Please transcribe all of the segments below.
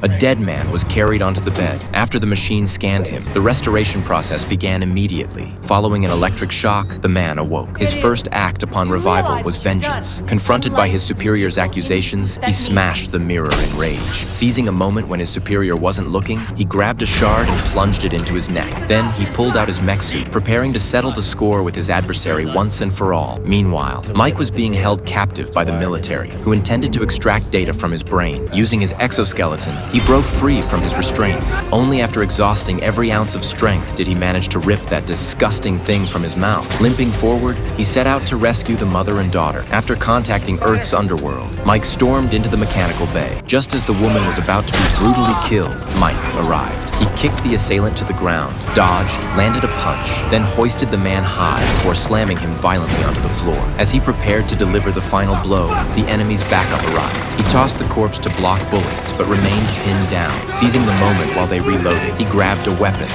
A dead man was carried onto the bed. After the machine scanned him, the restoration process began immediately. Following an electric shock, the man awoke. His first act upon revival was vengeance. Confronted by his superior's accusations, he smashed the mirror in rage. Seizing a moment when his superior wasn't looking, he grabbed a shard and plunged it into his neck. Then he pulled out his mech suit, preparing to settle the score with his adversary once and for all. Meanwhile, Mike was being held captive by the military, who intended to extract data from his brain. Using his exoskeleton, he broke free from his restraints. Only after exhausting every ounce of strength did he manage to rip that disgusting thing from his mouth. Limping forward, he set out to rescue the mother and daughter. After contacting Earth's underworld, Mike stormed into the mechanical bay. Just as the woman was about to be brutally killed, Mike arrived. He kicked the assailant to the ground, dodged, landed a punch, then hoisted the man high before slamming him violently onto the floor. As he prepared to deliver the final blow, the enemy's backup arrived. He tossed the corpse to block bullets, but remained pinned down. Seizing the moment while they reloaded, he grabbed a weapon.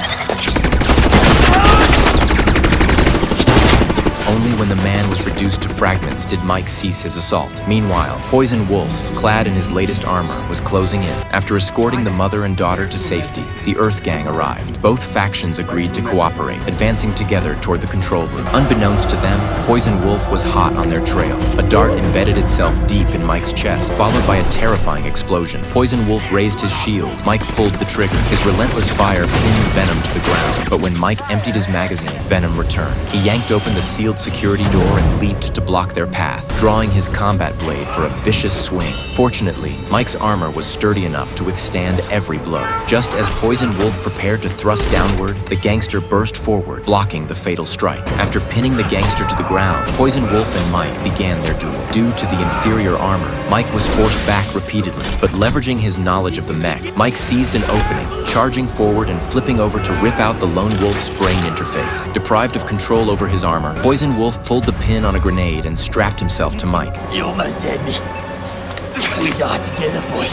Only when the man was reduced to fragments did Mike cease his assault. Meanwhile, Poison Wolf, clad in his latest armor, was closing in. After escorting the mother and daughter to safety, the Earth Gang arrived. Both factions agreed to cooperate, advancing together toward the control room. Unbeknownst to them, Poison Wolf was hot on their trail. A dart embedded itself deep in Mike's chest, followed by a terrifying explosion. Poison Wolf raised his shield. Mike pulled the trigger. His relentless fire pinned Venom to the ground. But when Mike emptied his magazine, Venom returned. He yanked open the sealed security door and leaped to block their path, drawing his combat blade for a vicious swing. Fortunately, Mike's armor was sturdy enough to withstand every blow. Just as Poison Wolf prepared to thrust downward, the gangster burst forward, blocking the fatal strike. After pinning the gangster to the ground, Poison Wolf and Mike began their duel. Due to the inferior armor, Mike was forced back repeatedly, but leveraging his knowledge of the mech, Mike seized an opening, charging forward and flipping over to rip out the lone wolf's brain interface. Deprived of control over his armor, Poison Wolf pulled the pin on a grenade and strapped himself to Mike. You almost had me. We died together, boy.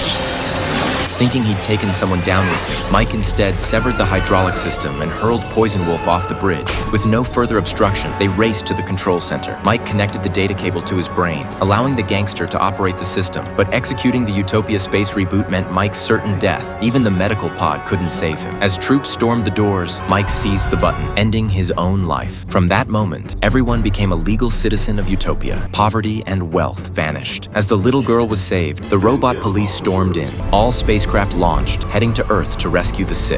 Thinking he'd taken someone down with him, Mike instead severed the hydraulic system and hurled Poison Wolf off the bridge. With no further obstruction, they raced to the control center. Mike connected the data cable to his brain, allowing the gangster to operate the system. But executing the Utopia space reboot meant Mike's certain death. Even the medical pod couldn't save him. As troops stormed the doors, Mike seized the button, ending his own life. From that moment, everyone became a legal citizen of Utopia. Poverty and wealth vanished. As the little girl was saved, the robot police stormed in. All spacecraft launched, heading to Earth to rescue the sick.